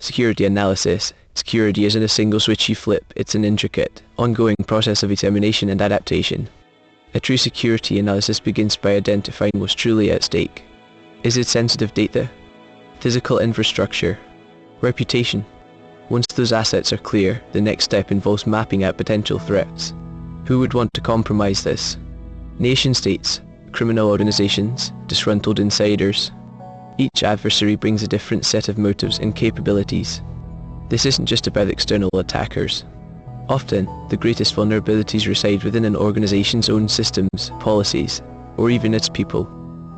Security analysis. Security isn't a single switch you flip, it's an intricate, ongoing process of examination and adaptation. A true security analysis begins by identifying what's truly at stake. Is it sensitive data? Physical infrastructure? Reputation? Once those assets are clear, the next step involves mapping out potential threats. Who would want to compromise this? Nation-states, criminal organizations, disgruntled insiders. Each adversary brings a different set of motives and capabilities. This isn't just about external attackers. Often, the greatest vulnerabilities reside within an organization's own systems, policies, or even its people.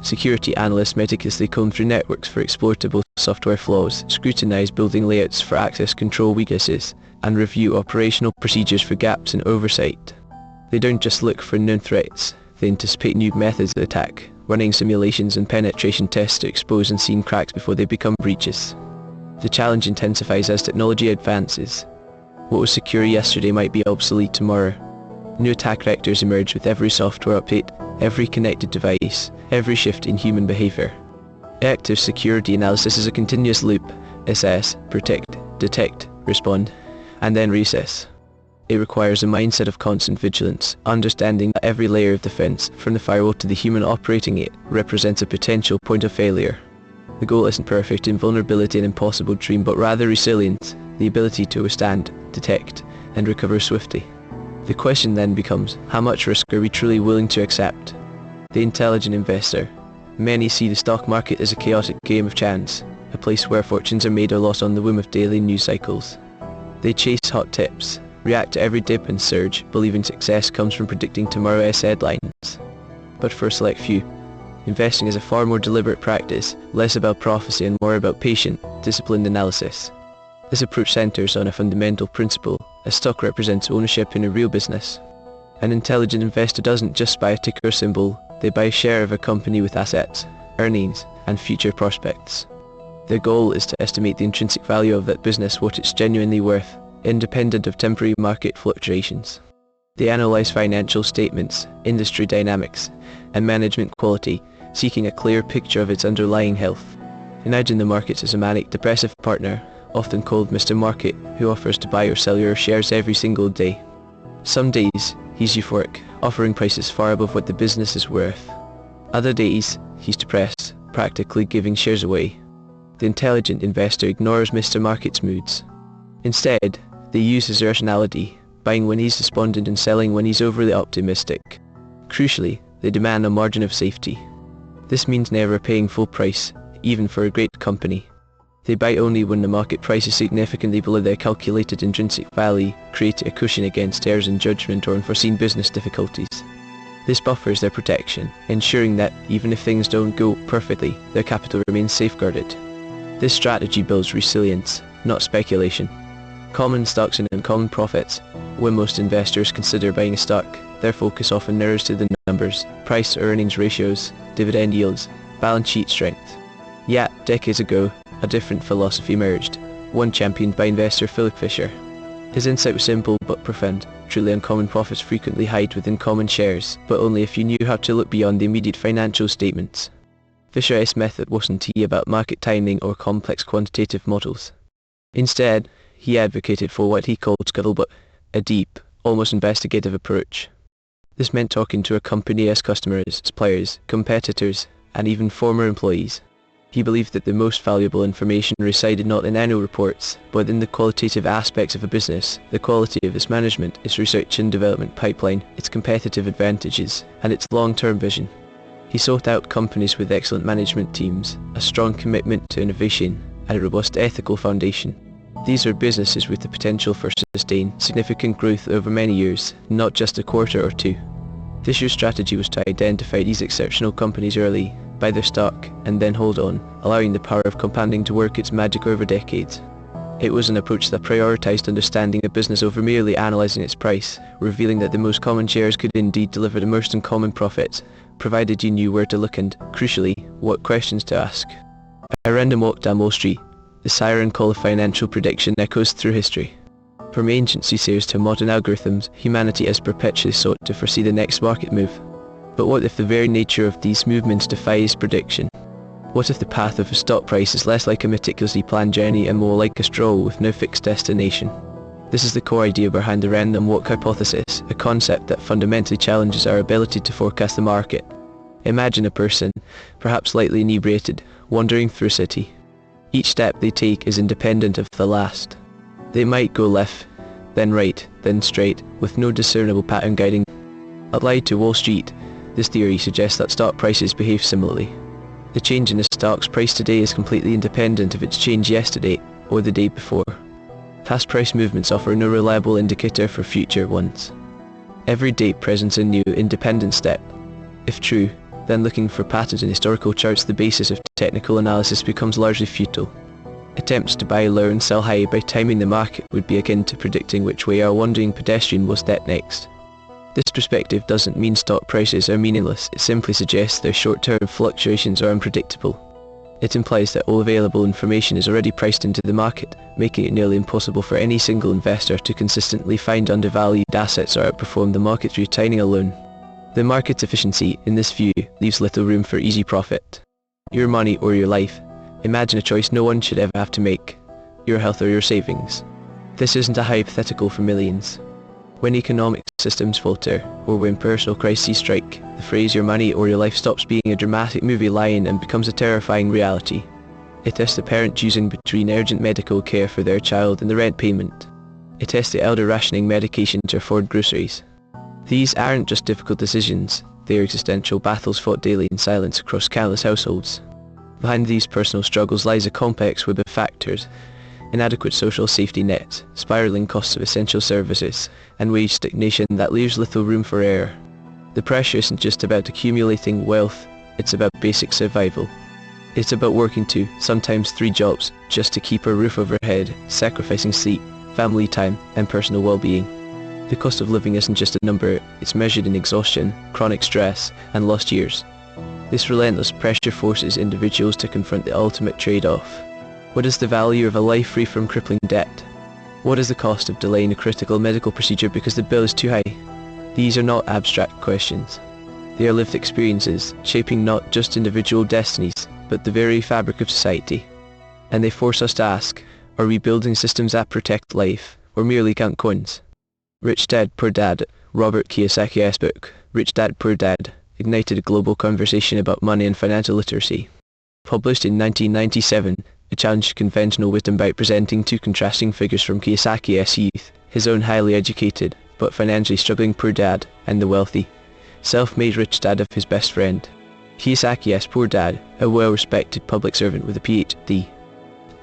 Security analysts meticulously comb through networks for exploitable software flaws, scrutinize building layouts for access control weaknesses, and review operational procedures for gaps in oversight. They don't just look for known threats, they anticipate new methods of attack, running simulations and penetration tests to expose unseen cracks before they become breaches. The challenge intensifies as technology advances. What was secure yesterday might be obsolete tomorrow. New attack vectors emerge with every software update, every connected device, every shift in human behavior. Active security analysis is a continuous loop: assess, protect, detect, respond, and then reassess. It requires a mindset of constant vigilance, understanding that every layer of defense, from the firewall to the human operating it, represents a potential point of failure. The goal isn't perfect invulnerability, an impossible dream, but rather resilience, the ability to withstand, detect, and recover swiftly. The question then becomes, how much risk are we truly willing to accept? The intelligent investor. Many see the stock market as a chaotic game of chance, a place where fortunes are made or lost on the whim of daily news cycles. They chase hot tips, react to every dip and surge, believing success comes from predicting tomorrow's headlines. But for a select few, investing is a far more deliberate practice, less about prophecy and more about patient, disciplined analysis. This approach centers on a fundamental principle: a stock represents ownership in a real business. An intelligent investor doesn't just buy a ticker symbol, they buy a share of a company with assets, earnings, and future prospects. Their goal is to estimate the intrinsic value of that business, what it's genuinely worth, independent of temporary market fluctuations. They analyze financial statements, industry dynamics, and management quality, seeking a clear picture of its underlying health. Imagine the markets as a manic, depressive partner, often called Mr. Market, who offers to buy or sell your shares every single day. Some days, he's euphoric, offering prices far above what the business is worth. Other days, he's depressed, practically giving shares away. The intelligent investor ignores Mr. Market's moods. Instead, they use his irrationality, buying when he's despondent and selling when he's overly optimistic. Crucially, they demand a margin of safety. This means never paying full price, even for a great company. They buy only when the market price is significantly below their calculated intrinsic value, creating a cushion against errors in judgment or unforeseen business difficulties. This buffers their protection, ensuring that, even if things don't go perfectly, their capital remains safeguarded. This strategy builds resilience, not speculation. Common stocks and uncommon profits. When most investors consider buying a stock, their focus often narrows to the numbers, price-to-earnings ratios, dividend yields, balance sheet strength. Yet, decades ago, a different philosophy emerged, one championed by investor Philip Fisher. His insight was simple but profound. Truly uncommon profits frequently hide within common shares, but only if you knew how to look beyond the immediate financial statements. Fisher's method wasn't about market timing or complex quantitative models. Instead, he advocated for what he called scuttlebutt, a deep, almost investigative approach. This meant talking to a company as customers, suppliers, competitors, and even former employees. He believed that the most valuable information resided not in annual reports, but in the qualitative aspects of a business, the quality of its management, its research and development pipeline, its competitive advantages, and its long-term vision. He sought out companies with excellent management teams, a strong commitment to innovation, and a robust ethical foundation. These are businesses with the potential for sustained, significant growth over many years, not just a quarter or two. Fisher's strategy was to identify these exceptional companies early, buy their stock, and then hold on, allowing the power of compounding to work its magic over decades. It was an approach that prioritized understanding a business over merely analyzing its price, revealing that the most common shares could indeed deliver the most uncommon profits, provided you knew where to look and, crucially, what questions to ask. A random walk down Wall Street, the siren call of financial prediction echoes through history. From ancient soothsayers to modern algorithms, humanity has perpetually sought to foresee the next market move. But what if the very nature of these movements defies prediction? What if the path of a stock price is less like a meticulously planned journey and more like a stroll with no fixed destination? This is the core idea behind the random walk hypothesis, a concept that fundamentally challenges our ability to forecast the market. Imagine a person, perhaps lightly inebriated, wandering through a city. Each step they take is independent of the last. They might go left, then right, then straight, with no discernible pattern guiding. Applied to Wall Street, this theory suggests that stock prices behave similarly. The change in a stock's price today is completely independent of its change yesterday or the day before. Past price movements offer no reliable indicator for future ones. Every date presents a new, independent step. If true, then looking for patterns in historical charts, the basis of technical analysis, becomes largely futile. Attempts to buy low and sell high by timing the market would be akin to predicting which way a wandering pedestrian will step next. This perspective doesn't mean stock prices are meaningless, it simply suggests their short-term fluctuations are unpredictable. It implies that all available information is already priced into the market, making it nearly impossible for any single investor to consistently find undervalued assets or outperform the market through timing alone. The market's efficiency, in this view, leaves little room for easy profit. Your money or your life. Imagine a choice no one should ever have to make. Your health or your savings. This isn't a hypothetical for millions. When economic systems falter, or when personal crises strike, the phrase your money or your life stops being a dramatic movie line and becomes a terrifying reality. It tests the parent choosing between urgent medical care for their child and the rent payment. It tests the elder rationing medication to afford groceries. These aren't just difficult decisions, they are existential battles fought daily in silence across countless households. Behind these personal struggles lies a complex web of factors: inadequate social safety nets, spiraling costs of essential services, and wage stagnation that leaves little room for error. The pressure isn't just about accumulating wealth, it's about basic survival. It's about working 2, sometimes 3 jobs, just to keep a roof overhead, sacrificing sleep, family time, and personal well-being. The cost of living isn't just a number, it's measured in exhaustion, chronic stress, and lost years. This relentless pressure forces individuals to confront the ultimate trade-off. What is the value of a life free from crippling debt? What is the cost of delaying a critical medical procedure because the bill is too high? These are not abstract questions. They are lived experiences, shaping not just individual destinies, but the very fabric of society. And they force us to ask, are we building systems that protect life, or merely count coins? Rich Dad, Poor Dad, Robert Kiyosaki's book, Rich Dad, Poor Dad, ignited a global conversation about money and financial literacy. Published in 1997, it challenged conventional wisdom by presenting 2 contrasting figures from Kiyosaki's youth, his own highly educated, but financially struggling poor dad, and the wealthy, self-made rich dad of his best friend. Kiyosaki's poor dad, a well-respected public servant with a PhD,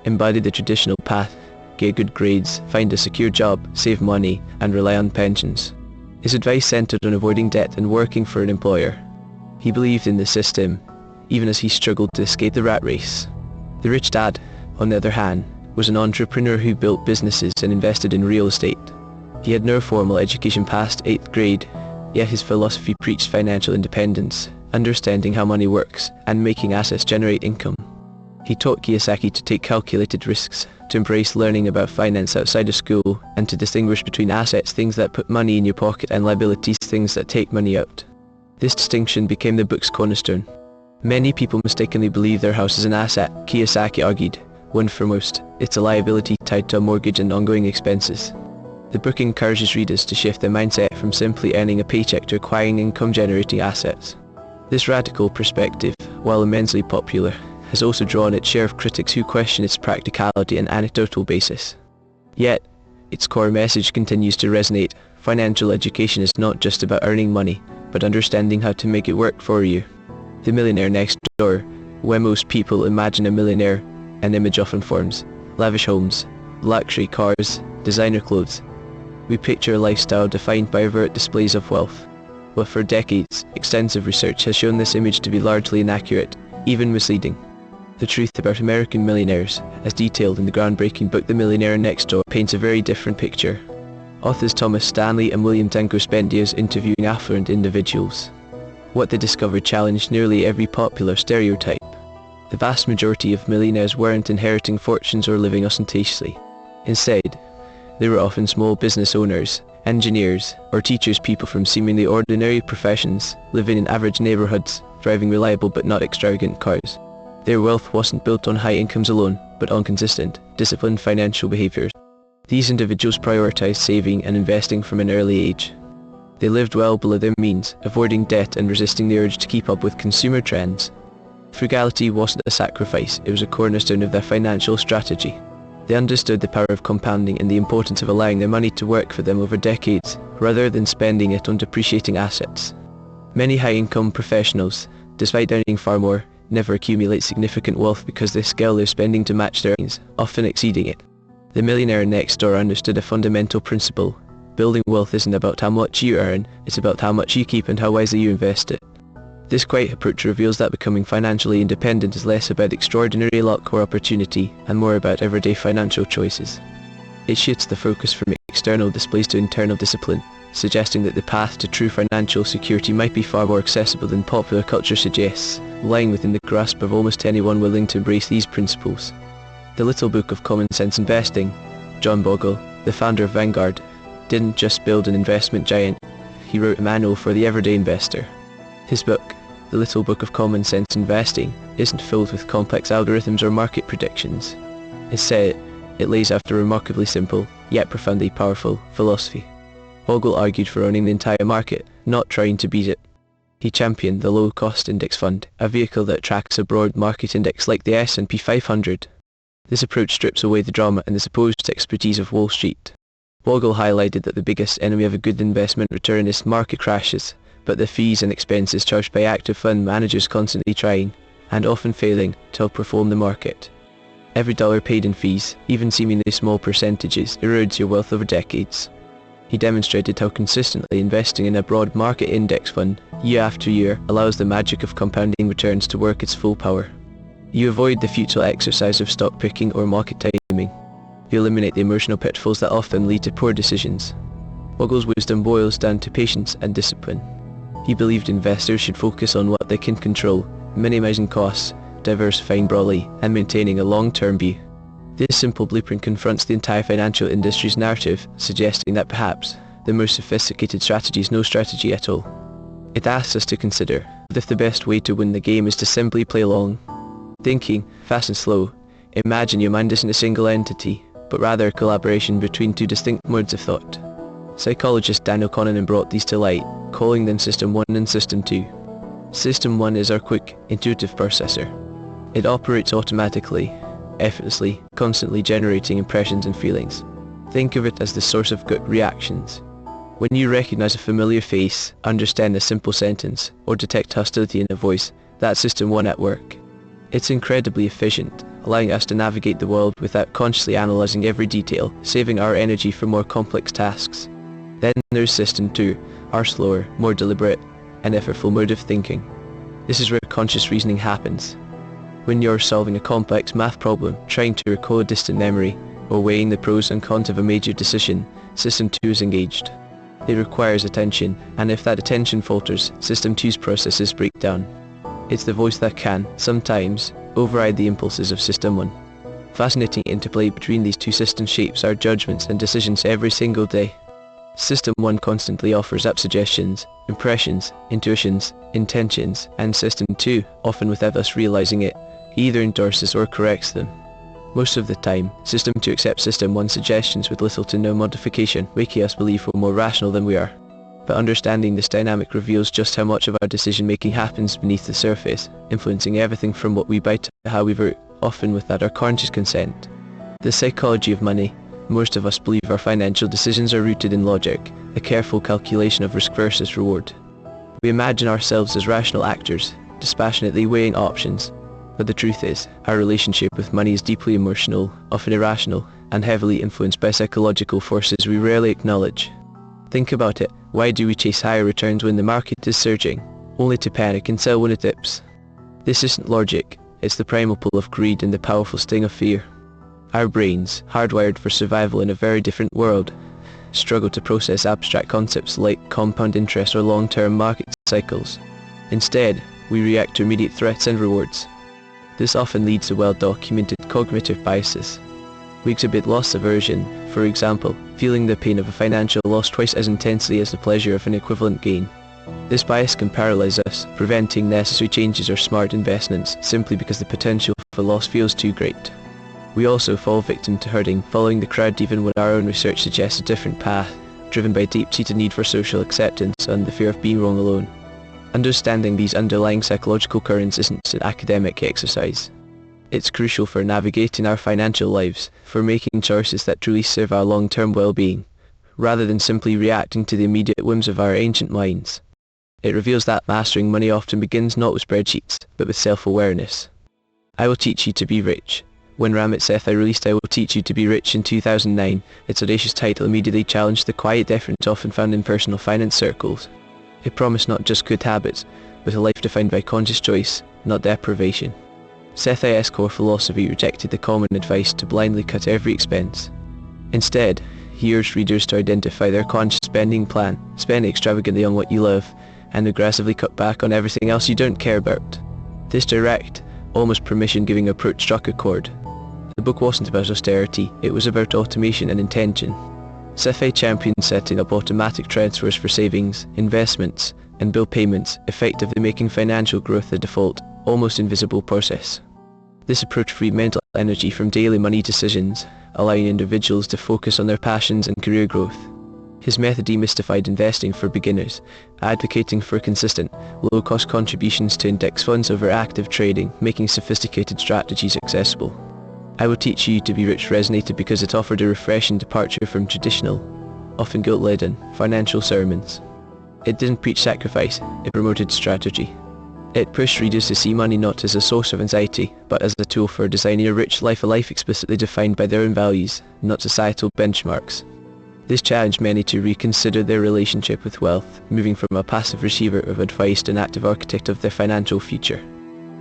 embodied the traditional path: get good grades, find a secure job, save money, and rely on pensions. His advice centered on avoiding debt and working for an employer. He believed in the system, even as he struggled to escape the rat race. The rich dad, on the other hand, was an entrepreneur who built businesses and invested in real estate. He had no formal education past 8th grade, yet his philosophy preached financial independence, understanding how money works, and making assets generate income. He taught Kiyosaki to take calculated risks, to embrace learning about finance outside of school, and to distinguish between assets, things that put money in your pocket, and liabilities, things that take money out. This distinction became the book's cornerstone. Many people mistakenly believe their house is an asset, Kiyosaki argued. When for most, it's a liability tied to a mortgage and ongoing expenses. The book encourages readers to shift their mindset from simply earning a paycheck to acquiring income-generating assets. This radical perspective, while immensely popular, has also drawn its share of critics who question its practicality and anecdotal basis. Yet, its core message continues to resonate. Financial education is not just about earning money, but understanding how to make it work for you. The Millionaire Next Door, where most people imagine a millionaire, an image often forms: lavish homes, luxury cars, designer clothes. We picture a lifestyle defined by overt displays of wealth. But for decades, extensive research has shown this image to be largely inaccurate, even misleading. The truth about American millionaires, as detailed in the groundbreaking book The Millionaire Next Door, paints a very different picture. Authors Thomas Stanley and William Tanko spent years interviewing affluent individuals. What they discovered challenged nearly every popular stereotype. The vast majority of millionaires weren't inheriting fortunes or living ostentatiously. Instead, they were often small business owners, engineers, or teachers, people from seemingly ordinary professions, living in average neighborhoods, driving reliable but not extravagant cars. Their wealth wasn't built on high incomes alone, but on consistent, disciplined financial behaviors. These individuals prioritized saving and investing from an early age. They lived well below their means, avoiding debt and resisting the urge to keep up with consumer trends. Frugality wasn't a sacrifice, it was a cornerstone of their financial strategy. They understood the power of compounding and the importance of allowing their money to work for them over decades, rather than spending it on depreciating assets. Many high-income professionals, despite earning far more, never accumulate significant wealth because they scale their spending to match their earnings, often exceeding it. The Millionaire Next Door understood a fundamental principle. Building wealth isn't about how much you earn, it's about how much you keep and how wisely you invest it. This quiet approach reveals that becoming financially independent is less about extraordinary luck or opportunity, and more about everyday financial choices. It shifts the focus from external displays to internal discipline, suggesting that the path to true financial security might be far more accessible than popular culture suggests, lying within the grasp of almost anyone willing to embrace these principles. The Little Book of Common Sense Investing. John Bogle, the founder of Vanguard, didn't just build an investment giant, he wrote a manual for the everyday investor. His book, The Little Book of Common Sense Investing, isn't filled with complex algorithms or market predictions. Instead, it lays out a remarkably simple, yet profoundly powerful, philosophy. Bogle argued for owning the entire market, not trying to beat it. He championed the low-cost index fund, a vehicle that tracks a broad market index like the S&P 500. This approach strips away the drama and the supposed expertise of Wall Street. Bogle highlighted that the biggest enemy of a good investment return is market crashes, but the fees and expenses charged by active fund managers constantly trying, and often failing, to outperform the market. Every dollar paid in fees, even seemingly small percentages, erodes your wealth over decades. He demonstrated how consistently investing in a broad market index fund, year after year, allows the magic of compounding returns to work its full power. You avoid the futile exercise of stock picking or market timing. You eliminate the emotional pitfalls that often lead to poor decisions. Bogle's wisdom boils down to patience and discipline. He believed investors should focus on what they can control, minimizing costs, diversifying broadly, and maintaining a long-term view. This simple blueprint confronts the entire financial industry's narrative, suggesting that perhaps the most sophisticated strategy is no strategy at all. It asks us to consider if the best way to win the game is to simply play along. Thinking, fast and slow, imagine your mind isn't a single entity, but rather a collaboration between two distinct modes of thought. Psychologist Daniel Kahneman brought these to light, calling them System 1 and System 2. System 1 is our quick, intuitive processor. It operates automatically, effortlessly, constantly generating impressions and feelings. Think of it as the source of gut reactions. When you recognize a familiar face, understand a simple sentence, or detect hostility in a voice, that's System 1 at work. It's incredibly efficient, allowing us to navigate the world without consciously analyzing every detail, saving our energy for more complex tasks. Then there's System 2, our slower, more deliberate, and effortful mode of thinking. This is where conscious reasoning happens. When you're solving a complex math problem, trying to recall a distant memory, or weighing the pros and cons of a major decision, System 2 is engaged. It requires attention, and if that attention falters, System 2's processes break down. It's the voice that can, sometimes, override the impulses of System 1. Fascinating interplay between these two systems shapes our judgments and decisions every single day. System 1 constantly offers up suggestions, impressions, intuitions, intentions, and System 2, often without us realizing it, either endorses or corrects them. Most of the time, System 2 accepts System 1's suggestions with little to no modification, making us believe we're more rational than we are. But understanding this dynamic reveals just how much of our decision-making happens beneath the surface, influencing everything from what we buy to how we vote, often without our conscious consent. The psychology of money. Most of us believe our financial decisions are rooted in logic, a careful calculation of risk versus reward. We imagine ourselves as rational actors, dispassionately weighing options. But the truth is, our relationship with money is deeply emotional, often irrational, and heavily influenced by psychological forces we rarely acknowledge. Think about it, why do we chase higher returns when the market is surging, only to panic and sell when it dips? This isn't logic, it's the primal pull of greed and the powerful sting of fear. Our brains, hardwired for survival in a very different world, struggle to process abstract concepts like compound interest or long-term market cycles. Instead, we react to immediate threats and rewards. This often leads to well-documented cognitive biases. We exhibit loss aversion, for example, feeling the pain of a financial loss twice as intensely as the pleasure of an equivalent gain. This bias can paralyze us, preventing necessary changes or smart investments simply because the potential for loss feels too great. We also fall victim to herding, following the crowd even when our own research suggests a different path, driven by deep-seated need for social acceptance and the fear of being wrong alone. Understanding these underlying psychological currents isn't an academic exercise. It's crucial for navigating our financial lives, for making choices that truly serve our long-term well-being, rather than simply reacting to the immediate whims of our ancient minds. It reveals that mastering money often begins not with spreadsheets, but with self-awareness. I Will Teach You to Be Rich. When Ramit Sethi released I Will Teach You to Be Rich in 2009, its audacious title immediately challenged the quiet deference often found in personal finance circles. It promised not just good habits, but a life defined by conscious choice, not deprivation. Sethi's core philosophy rejected the common advice to blindly cut every expense. Instead, he urged readers to identify their conscious spending plan, spend extravagantly on what you love, and aggressively cut back on everything else you don't care about. This direct, almost permission-giving approach struck a chord. The book wasn't about austerity, it was about automation and intention. Sethi championed setting up automatic transfers for savings, investments, and bill payments, effectively making financial growth the default, almost invisible process. This approach freed mental energy from daily money decisions, allowing individuals to focus on their passions and career growth. His method demystified investing for beginners, advocating for consistent, low-cost contributions to index funds over active trading, making sophisticated strategies accessible. I Will Teach You to Be Rich resonated because it offered a refreshing departure from traditional, often guilt-laden, financial sermons. It didn't preach sacrifice, it promoted strategy. It pushed readers to see money not as a source of anxiety, but as a tool for designing a rich life, a life explicitly defined by their own values, not societal benchmarks. This challenged many to reconsider their relationship with wealth, moving from a passive receiver of advice to an active architect of their financial future.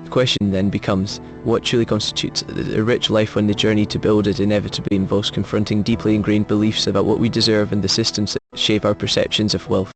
The question then becomes, what truly constitutes a rich life when the journey to build it inevitably involves confronting deeply ingrained beliefs about what we deserve and the systems that shape our perceptions of wealth?